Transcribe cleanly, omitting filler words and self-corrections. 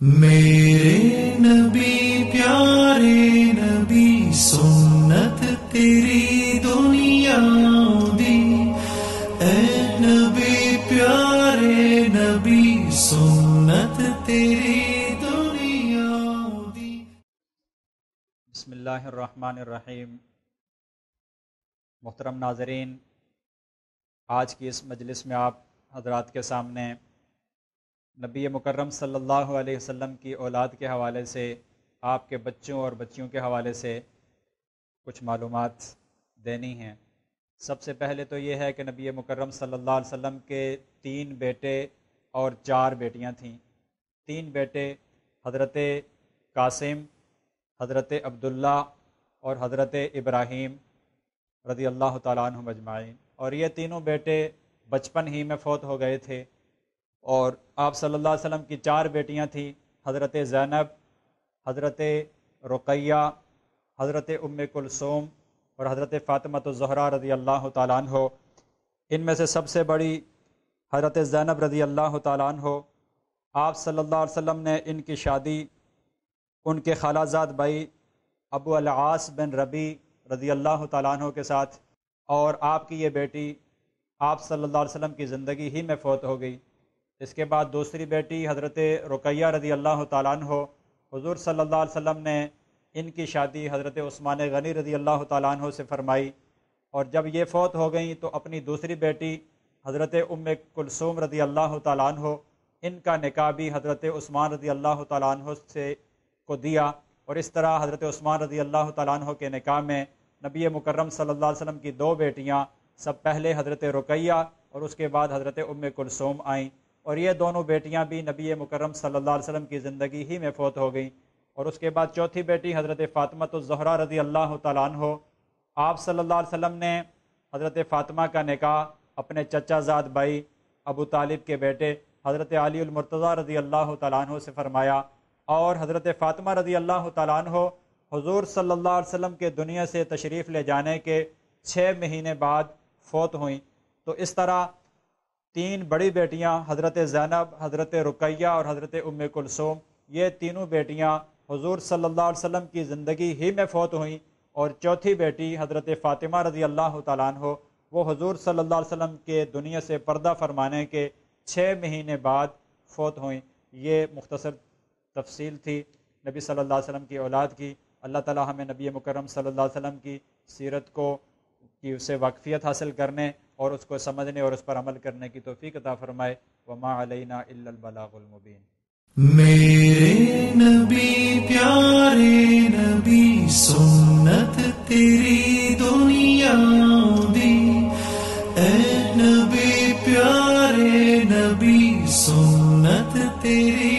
میرے نبی پیارے نبی سنت تیری دنیا دی، اے نبی پیارے نبی سنت تیری دنیا دی۔ بسم اللہ الرحمن الرحیم۔ محترم ناظرین، آج کی اس مجلس میں آپ حضرات کے سامنے نبی مکرم صلی اللہ علیہ وسلم کی اولاد کے حوالے سے، آپ کے بچوں اور بچیوں کے حوالے سے کچھ معلومات دینی ہیں۔ سب سے پہلے تو یہ ہے کہ نبی مکرم صلی اللہ علیہ وسلم کے 3 بیٹے اور 4 بیٹیاں تھیں۔ 3 بیٹے حضرت قاسم، حضرت عبداللہ اور حضرت ابراہیم رضی اللہ تعالیٰ عنہم اجمعین، اور یہ تینوں بیٹے بچپن ہی میں فوت ہو گئے تھے۔ اور آپ صلی اللہ علیہ وسلم کی 4 بیٹیاں تھیں، حضرت زینب، حضرت رقیہ، حضرت ام کلثوم اور حضرت فاطمہ الزہرا رضی اللہ تعالیٰ عنہ۔ ان میں سے سب سے بڑی حضرت زینب رضی اللہ تعالیٰ عنہ، آپ صلی اللہ علیہ وسلم نے ان کی شادی ان کے خالہ زاد بھائی ابو العاص بن ربیع رضی اللہ تعالیٰ عنہ کے ساتھ، اور آپ کی یہ بیٹی آپ صلی اللہ علیہ وسلم کی زندگی ہی میں فوت ہو گئی۔ اس کے بعد دوسری بیٹی حضرت رقیہ رضی اللہ تعالیٰ عنہ، حضور صلی اللہ علیہ وسلم نے ان کی شادی حضرت عثمان غنی رضی اللہ تعالیٰ عنہ سے فرمائی، اور جب یہ فوت ہو گئیں تو اپنی دوسری بیٹی حضرت ام کلثوم رضی اللہ تعالیٰ عنہ، ان کا نکاح بھی حضرت عثمان رضی اللہ تعالیٰ عنہ سے کو دیا، اور اس طرح حضرت عثمان رضی اللہ تعالیٰ عنہ کے نکاح میں نبی مکرم صلی اللہ علیہ وسلم کی 2 بیٹیاں، سب پہلے حضرت رقیہ اور اس کے بعد حضرت ام کلثوم آئیں، اور یہ دونوں بیٹیاں بھی نبی مکرم صلی اللہ علیہ وسلم کی زندگی ہی میں فوت ہو گئیں۔ اور اس کے بعد چوتھی بیٹی حضرت فاطمہ الزہرا رضی اللہ تعالیٰ عنہ، آپ صلی اللہ علیہ وسلم نے حضرت فاطمہ کا نکاح اپنے چچا زاد بھائی ابو طالب کے بیٹے حضرت علی المرتضیٰ رضی اللہ تعالیٰ عنہ سے فرمایا، اور حضرت فاطمہ رضی اللہ تعالیٰ عنہ حضور صلی اللہ علیہ وسلم کے دنیا سے تشریف لے جانے کے 6 مہینے بعد فوت ہوئیں۔ تو اس طرح 3 بڑی بیٹیاں حضرت زینب، حضرت رقیہ اور حضرت ام کلثوم، یہ تینوں بیٹیاں حضور صلی اللہ علیہ وسلم کی زندگی ہی میں فوت ہوئیں، اور چوتھی بیٹی حضرت فاطمہ رضی اللہ تعالیٰ عنہ، وہ حضور صلی اللہ علیہ وسلم کے دنیا سے پردہ فرمانے کے 6 مہینے بعد فوت ہوئیں۔ یہ مختصر تفصیل تھی نبی صلی اللہ علیہ وسلم کی اولاد کی۔ اللہ تعالی ہمیں نبی مکرم صلی اللہ علیہ وسلم کی سیرت کو کی اسے واقفیت حاصل کرنے اور اس کو سمجھنے اور اس پر عمل کرنے کی توفیق عطا فرمائے۔ وما علینا الا البلاغ المبین۔ میرے نبی پیارے نبی سنت تیری دنیا دی، اے نبی پیارے نبی سنت تیری